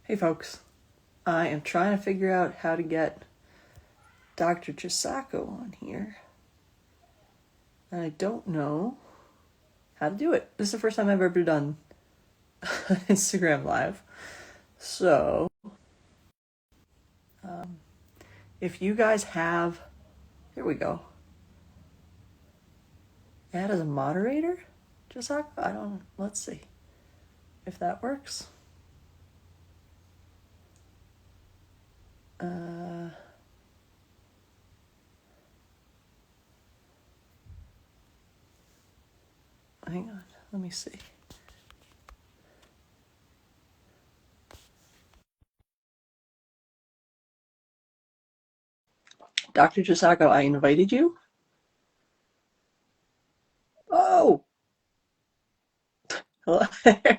Hey folks, I am trying to figure out how to get Dr. Chisako on here. And I don't know how to do it. This is the first time I've ever done Instagram Live. So, if you guys have, here we go. Add as a moderator? Chisako? I don't know. Let's see if that works. Hang on, let me see. Dr. Chisako, I invited you. Oh! Hello.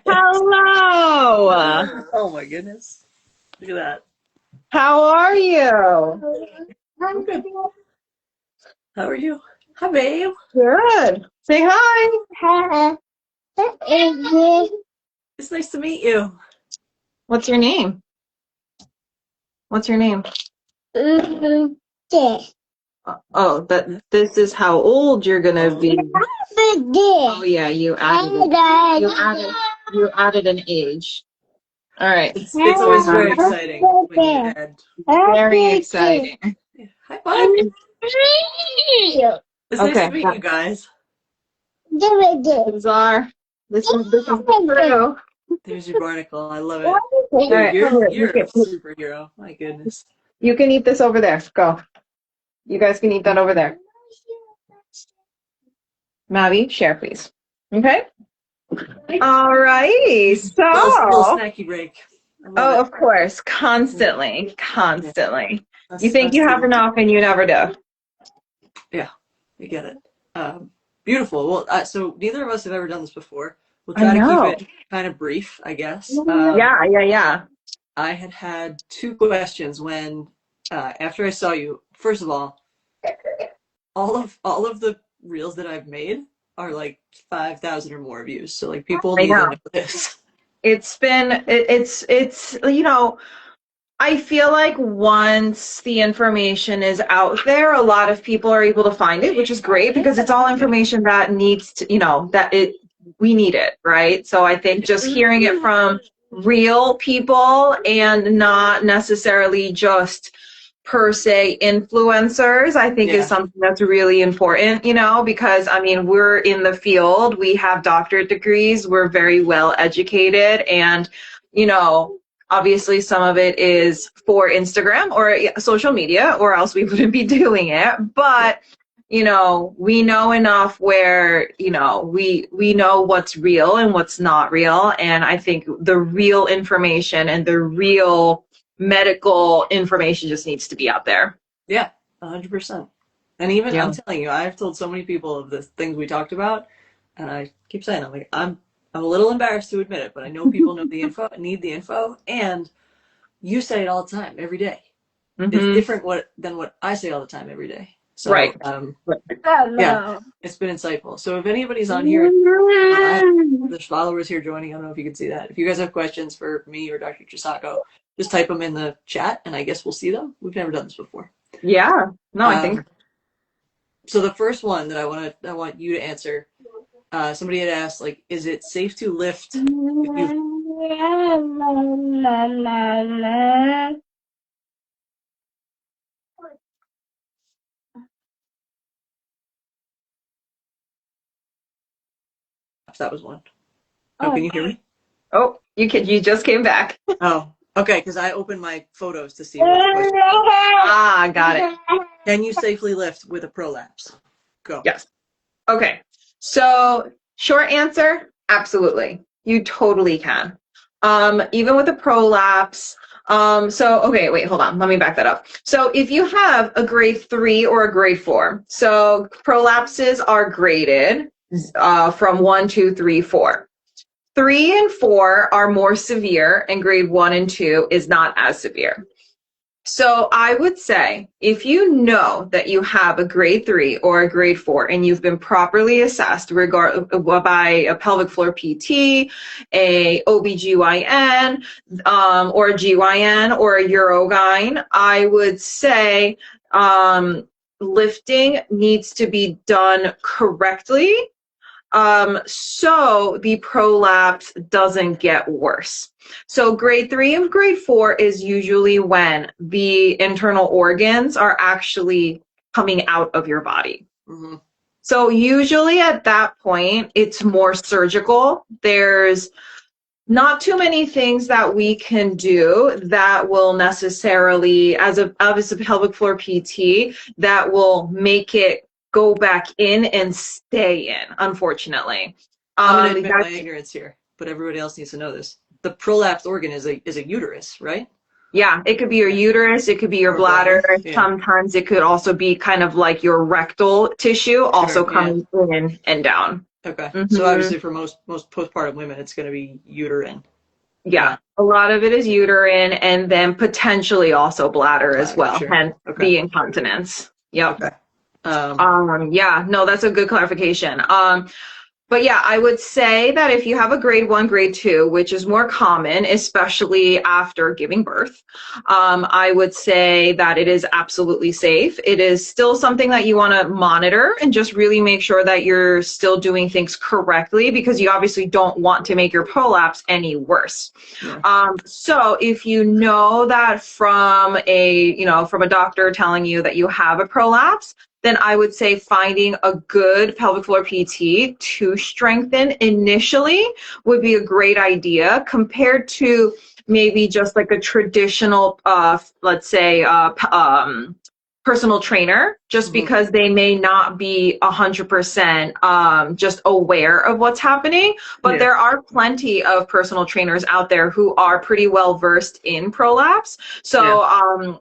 Hello. Oh my goodness. Look at that. How are you? I'm good. How are you? Hi, babe. Good. Say hi. It's nice to meet you. What's your name? What's your name? Oh, this is how old you're gonna be. Oh yeah, you added an age. All right. It's always very exciting when you add. Very exciting. Hi, bud. It's nice Okay. to meet you guys. This is Drew. There's your barnacle. I love it. Dude, right, you're a superhero. My goodness. You can eat this over there. Go. You guys can eat that over there. Maddie, share, please. Okay? All righty. So, Little snacky break. oh, of course. Constantly. You think you have to enough and you never do. Yeah, I get it. Beautiful. Well, so neither of us have ever done this before. We'll try to keep it kind of brief, I guess. Yeah. I had two questions when, after I saw you. First of all of the reels that I've made are like 5,000 or more views. So like people need to know this. It's I feel like once the information is out there, a lot of people are able to find it, which is great because it's all information that needs to, we need it, right? So I think just hearing it from real people and not necessarily just per se influencers, I think is something that's really important, because I mean, we're in the field, we have doctorate degrees, we're very well educated, and, obviously some of it is for Instagram or social media, or else we wouldn't be doing it. But, we know enough where, we know what's real and what's not real. And I think the real information and the real medical information just needs to be out there. Yeah, 100%. And even, I'm telling you, I've told so many people of the things we talked about, and I keep saying, I'm a little embarrassed to admit it, but I know people know the info, need the info, and you say it all the time, every day. Mm-hmm. It's different than what I say all the time, every day. So, right. Yeah, it's been insightful. So if anybody's on here, there's followers here joining. I don't know if you can see that. If you guys have questions for me or Dr. Chisako, just type them in the chat, and I guess we'll see them. We've never done this before. Yeah. No, I think. So the first one that I want you to answer. Somebody had asked, like, is it safe to lift? That was one. Oh, can you hear me? Oh, you just came back. Oh, okay, because I opened my photos to see what the question was. Ah, got it. Can you safely lift with a prolapse? Go. Yes. Okay. So short answer, absolutely. You totally can. Even with a prolapse. Okay, wait, hold on. Let me back that up. So if you have a grade 3 or a grade 4, so prolapses are graded from 1, 2, 3, 4. 3 and 4 are more severe, and grade 1 and 2 is not as severe. So I would say if you know that you have a grade 3 or a grade 4 and you've been properly assessed by a pelvic floor PT, a OBGYN, or a GYN or a Urogyne, I would say lifting needs to be done correctly, so the prolapse doesn't get worse. So grade 3 and grade 4 is usually when the internal organs are actually coming out of your body. Mm-hmm. So usually at that point, it's more surgical. There's not too many things that we can do that will necessarily, as a pelvic floor PT, that will make it go back in and stay in, unfortunately. I'm going to admit my ignorance here, but everybody else needs to know this. The prolapsed organ is a uterus, right? Yeah, it could be your uterus, it could be your bladder. Yeah. Sometimes it could also be kind of like your rectal tissue also coming in and down. Okay. Mm-hmm. So obviously for most postpartum women, it's going to be uterine. Yeah, a lot of it is uterine and then potentially also bladder as well, sure. Hence the incontinence. Yep. Okay. Yeah, no, that's a good clarification. But yeah, I would say that if you have a grade 1, grade 2, which is more common, especially after giving birth, I would say that it is absolutely safe. It is still something that you want to monitor and just really make sure that you're still doing things correctly, because you obviously don't want to make your prolapse any worse. Yeah. So if you know that from a doctor telling you that you have a prolapse, then I would say finding a good pelvic floor PT to strengthen initially would be a great idea, compared to maybe just like a traditional, let's say, personal trainer, just because they may not be 100% just aware of what's happening. But there are plenty of personal trainers out there who are pretty well versed in prolapse. So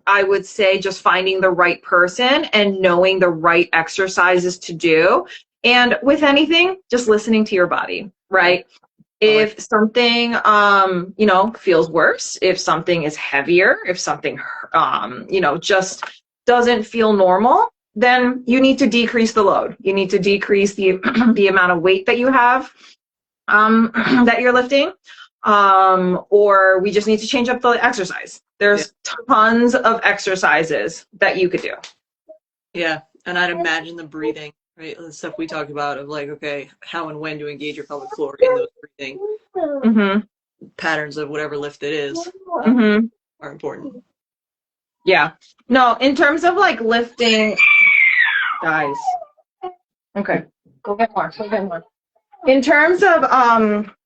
I would say just finding the right person and knowing the right exercises to do. And with anything, just listening to your body, right? If something, feels worse, if something is heavier, if something, just doesn't feel normal, then you need to decrease the load. You need to decrease the the amount of weight that you have, that you're lifting, or we just need to change up the exercise. There's tons of exercises that you could do. Yeah, and I'd imagine the breathing, right? The stuff we talked about of like, okay, how and when to engage your pelvic floor in those breathing patterns of whatever lift it is are important. Yeah. No, in terms of like lifting, guys. Okay, go get more. Go get more. In terms of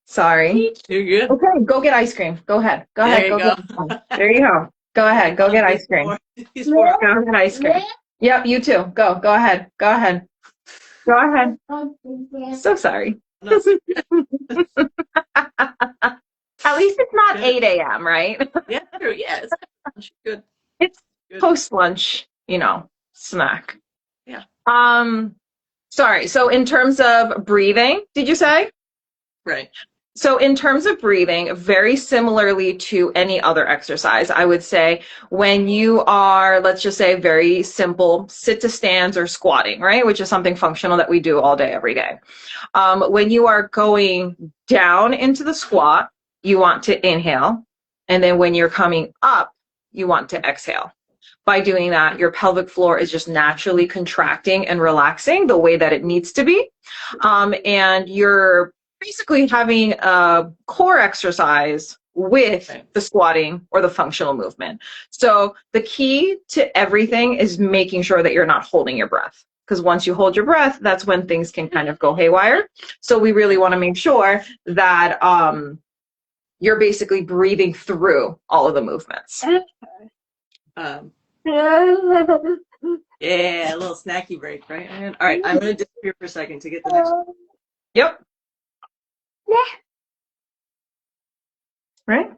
sorry. You're good. Okay, go get ice cream. Go ahead. Go ahead. There you go. Go ahead. Go get ice cream. Go get ice cream. Yep, you too. Go ahead. Go ahead. Go ahead. So sorry. No. At least it's not 8 a.m., right? Yeah, true. Yeah, it's good. It's post-lunch, snack. Yeah. Sorry. So in terms of breathing, did you say? Right. So in terms of breathing, very similarly to any other exercise, I would say when you are, let's just say, very simple sit to stands or squatting, right? Which is something functional that we do all day, every day. When you are going down into the squat, you want to inhale. And then when you're coming up, you want to exhale. By doing that, your pelvic floor is just naturally contracting and relaxing the way that it needs to be. And you're basically having a core exercise with the squatting or the functional movement. So the key to everything is making sure that you're not holding your breath, because once you hold your breath, that's when things can kind of go haywire. So we really want to make sure that you're basically breathing through all of the movements. Yeah, a little snacky break, right? All right, I'm going to disappear for a second to get the next one. Yep. Right?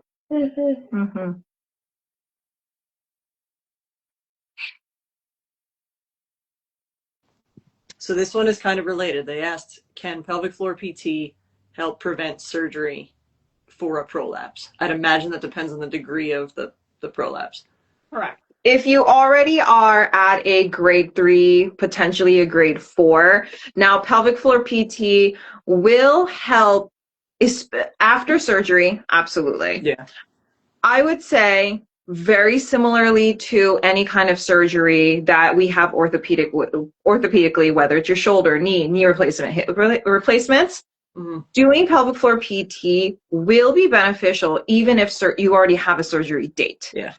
So this one is kind of related. They asked, can pelvic floor PT help prevent surgery for a prolapse? I'd imagine that depends on the degree of the prolapse. Correct. if you already are at a grade 3, potentially a grade 4, now pelvic floor PT will help after surgery, absolutely. Yeah. I would say very similarly to any kind of surgery that we have orthopedically, whether it's your shoulder, knee replacement, hip replacements, doing pelvic floor PT will be beneficial even if you already have a surgery date. Yeah.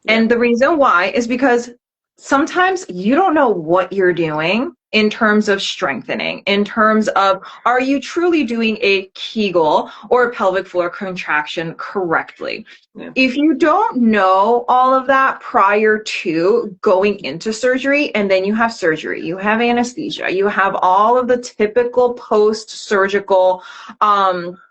And the reason why is because sometimes you don't know what you're doing in terms of strengthening, in terms of, are you truly doing a Kegel or a pelvic floor contraction correctly? Yeah. If you don't know all of that prior to going into surgery, and then you have surgery, you have anesthesia, you have all of the typical post-surgical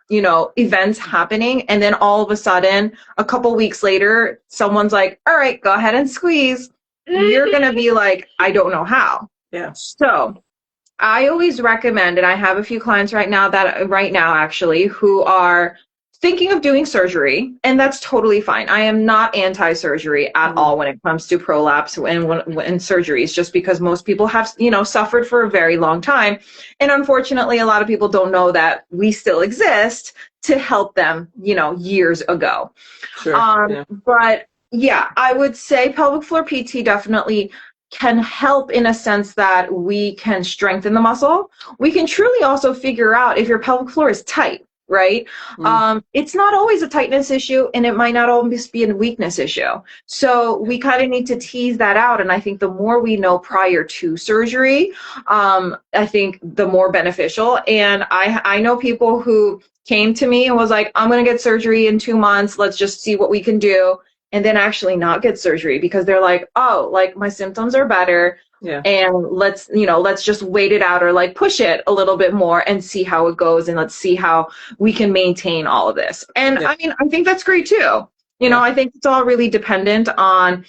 events happening, and then all of a sudden a couple weeks later someone's like, all right, go ahead and squeeze, you're gonna be like, I don't know how. Yeah. So I always recommend, and I have a few clients right now actually who are thinking of doing surgery, and that's totally fine. I am not anti-surgery at all when it comes to prolapse and surgeries, just because most people have, suffered for a very long time. And unfortunately, a lot of people don't know that we still exist to help them, years ago. Sure. But yeah, I would say pelvic floor PT definitely can help in a sense that we can strengthen the muscle. We can truly also figure out if your pelvic floor is tight, right? It's not always a tightness issue, and it might not always be a weakness issue. So we kind of need to tease that out. And I think the more we know prior to surgery, I think the more beneficial. And I know people who came to me and was like, I'm going to get surgery in 2 months. Let's just see what we can do. And then actually not get surgery because they're like, oh, like my symptoms are better. Yeah. And let's just wait it out, or like push it a little bit more and see how it goes. And let's see how we can maintain all of this. And I mean, I think that's great too. I think it's all really dependent on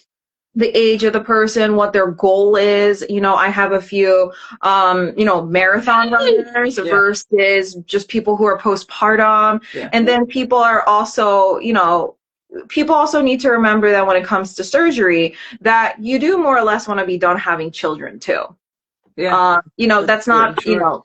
the age of the person, what their goal is. I have a few, marathon runners versus just people who are postpartum. Yeah. And then people are also, people also need to remember that when it comes to surgery, that you do more or less want to be done having children too. Yeah. That's not, sure.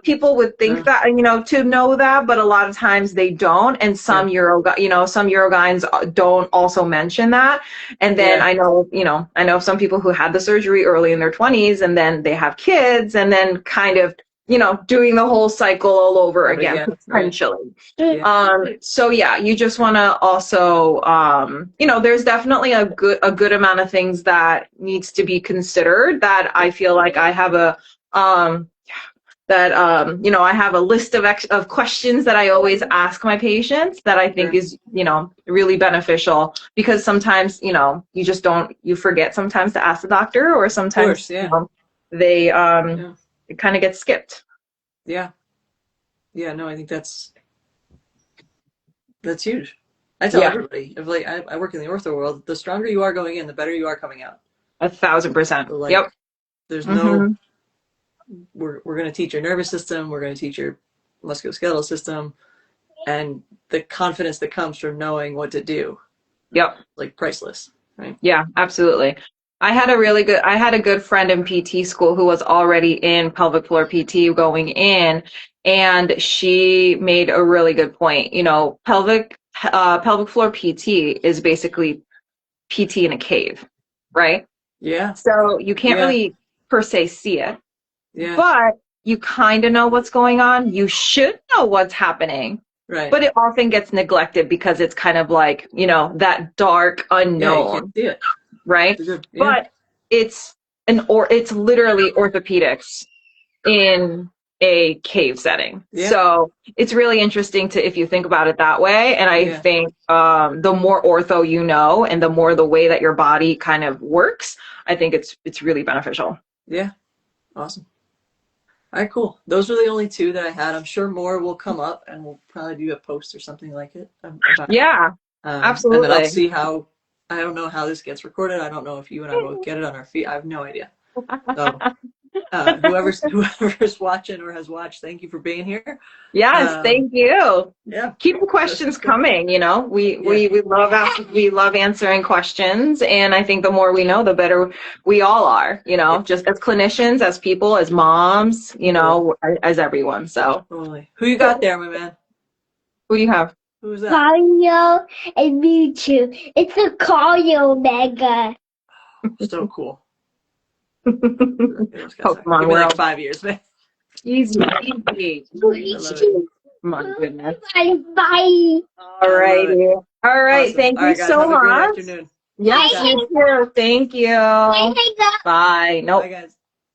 People would think that, to know that, but a lot of times they don't. And some urogynes don't also mention that. And then I know some people who had the surgery early in their 20s, and then they have kids, and then kind of, doing the whole cycle all over again, potentially. Right. So yeah, you just want to also, there's definitely a good amount of things that needs to be considered, that I feel like I have I have a list of questions that I always ask my patients that I think is, really beneficial, because sometimes, you just you forget sometimes to ask the doctor, or sometimes they it kind of gets skipped. Yeah. No, I think that's huge. I tell everybody, if I work in the ortho world, the stronger you are going in, the better you are coming out. 1,000%. So yep. There's no, we're going to teach your nervous system. We're going to teach your musculoskeletal system, and the confidence that comes from knowing what to do. Yep. Like priceless. Right. Yeah, absolutely. I had a good friend in PT school who was already in pelvic floor PT going in, and she made a really good point. Pelvic floor PT is basically PT in a cave, right? Yeah. So you can't really per se see it. Yeah. But you kind of know what's going on. You should know what's happening. Right. But it often gets neglected because it's kind of like, that dark unknown. Yeah, you can't see it. Right? But it's literally orthopedics in a cave setting. So it's really interesting if you think about it that way. And I think the more ortho you know, and the more the way that your body kind of works, I think it's really beneficial. Yeah. Awesome. All right, cool. Those were the only two that I had. I'm sure more will come up, and we'll probably do a post or something like it. Absolutely. And then I'll see how. I don't know how this gets recorded. I don't know if you and I both get it on our feed. I have no idea. So Whoever's watching or has watched, thank you for being here. Yes, thank you. Yeah. Keep the questions coming, you know. We love answering questions, and I think the more we know, the better we all are, you know, just as clinicians, as people, as moms, you know, as everyone. So totally. Who you got there, my man? who do you have? Who's that? Mario and Mewtwo. It's a Mario Mega. So cool. Pokemon Give me like World. 5 years, man. Easy. My goodness. Bye. All righty. All right. Awesome. Thank All you right, guys, so have a great much. afternoon. Yes, you too. Thank you. Bye. Nope. Bye, guys.